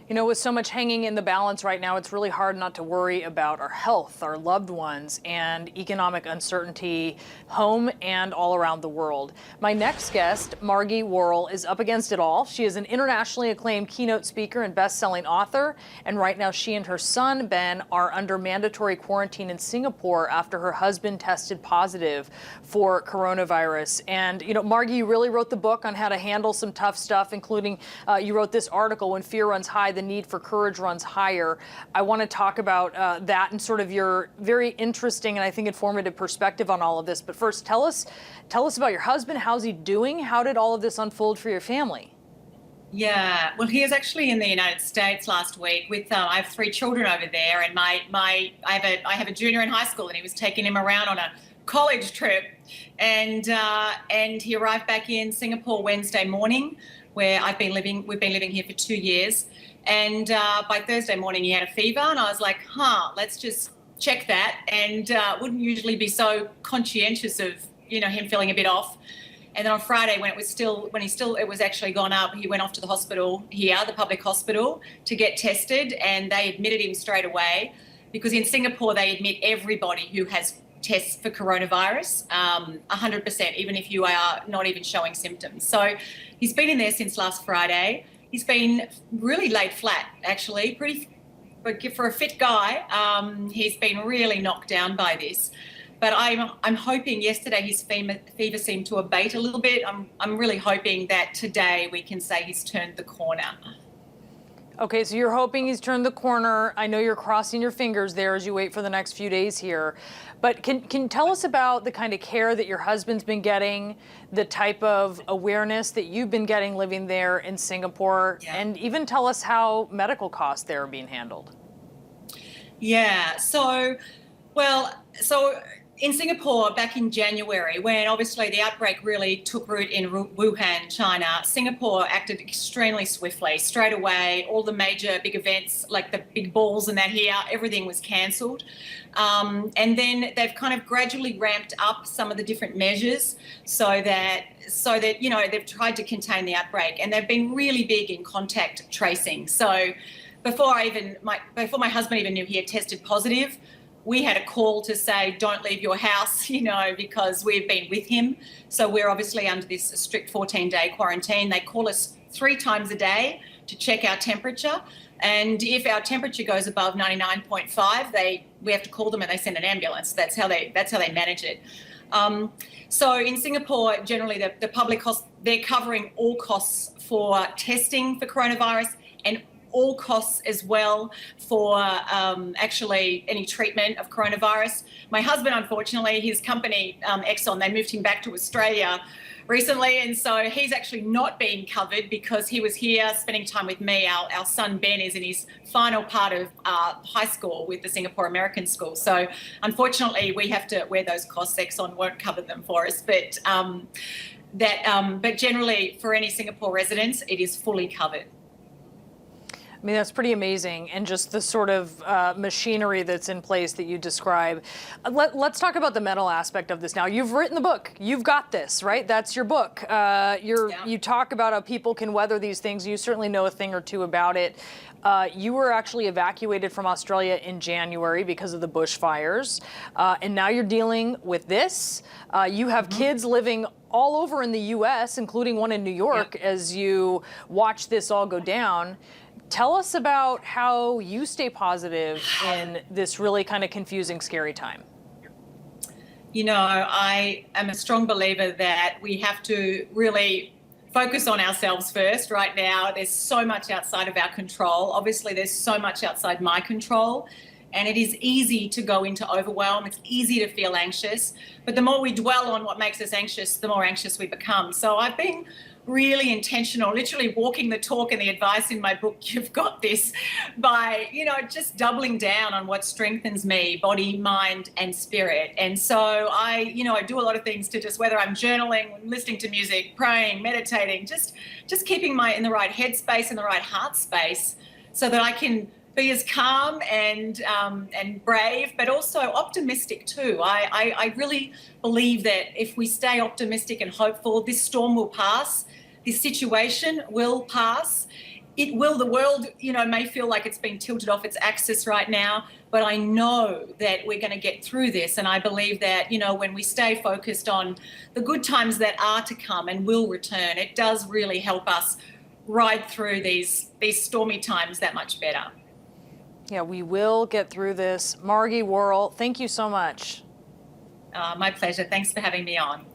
You know, with so much hanging in the balance right now, it's really hard not to worry about our health, our loved ones, and economic uncertainty, home and all around the world. My next guest, Margie Warrell, is up against it all. She is an internationally acclaimed keynote speaker and best-selling author, and right now she and her son, Ben, are under mandatory quarantine in Singapore after her husband tested positive for coronavirus. And, you know, Margie, you really wrote the book on how to handle some tough stuff, including you wrote this article, When Fear Runs High, the need for courage runs higher. I want to talk about that and sort of your very interesting and I think informative perspective on all of this. But first, tell us about your husband. How's he doing? How did all of this unfold for your family? Yeah, well, he was actually in the United States last week with I have 3 children over there, and I have a junior in high school, and he was taking him around on a college trip, and he arrived back in Singapore Wednesday morning, where we've been living here for 2 years. And by Thursday morning, he had a fever, and I was like, let's just check that. And wouldn't usually be so conscientious of, him feeling a bit off. And then on Friday, when it was actually gone up, he went off to the hospital here, the public hospital, to get tested, and they admitted him straight away, because in Singapore they admit everybody who has tests for coronavirus, 100%, even if you are not even showing symptoms. So he's been in there since last Friday. He's been really laid flat, actually, but for a fit guy, he's been really knocked down by this. But I'm hoping yesterday his fever seemed to abate a little bit. I'm really hoping that today we can say he's turned the corner. Okay, so you're hoping he's turned the corner. I know you're crossing your fingers there as you wait for the next few days here. But can you tell us about the kind of care that your husband's been getting, the type of awareness that you've been getting living there in Singapore, and even tell us how medical costs there are being handled? Yeah, so in Singapore back in January, when obviously the outbreak really took root in Wuhan, China, Singapore acted extremely swiftly. Straight away, all the major big events like the big balls and that here, everything was cancelled. And then they've kind of gradually ramped up some of the different measures so that they've tried to contain the outbreak, and they've been really big in contact tracing. So before my husband even knew he had tested positive, we had a call to say, don't leave your house, because we've been with him. So we're obviously under this strict 14-day quarantine. They call us 3 times a day to check our temperature. And if our temperature goes above 99.5, we have to call them and they send an ambulance. That's how they manage it. So in Singapore, generally the public they're covering all costs for testing for coronavirus and all costs as well for actually any treatment of coronavirus. My husband, unfortunately, his company, Exxon, they moved him back to Australia recently, and so he's actually not being covered because he was here spending time with me. Our son Ben is in his final part of high school with the Singapore American School. So unfortunately, we have to wear those costs. Exxon won't cover them for us, but generally for any Singapore residents, it is fully covered. I mean, that's pretty amazing, and just the sort of machinery that's in place that you describe. Let's talk about the mental aspect of this now. You've written the book. You've got this, right? That's your book. You talk about how people can weather these things. You certainly know a thing or two about it. You were actually evacuated from Australia in January because of the bushfires, and now you're dealing with this. You have kids living all over in the U.S., including one in New York, as you watch this all go down. Tell us about how you stay positive in this really kind of confusing, scary time. I am a strong believer that we have to really focus on ourselves first. Right now, there's so much outside of our control. Obviously, there's so much outside my control. And it is easy to go into overwhelm. It's easy to feel anxious. But the more we dwell on what makes us anxious, the more anxious we become. So I've been really intentional, literally walking the talk and the advice in my book, You've Got This, by, just doubling down on what strengthens me, body, mind, and spirit. And so I do a lot of things to just, whether I'm journaling, listening to music, praying, meditating, just keeping in the right headspace and the right heart space so that I can be as calm and brave, but also optimistic too. I really believe that if we stay optimistic and hopeful, this storm will pass, this situation will pass, It will. The world, may feel like it's been tilted off its axis right now, but I know that we're going to get through this. And I believe that, when we stay focused on the good times that are to come and will return, it does really help us ride through these stormy times that much better. Yeah, we will get through this. Margie Warrell, thank you so much. My pleasure. Thanks for having me on.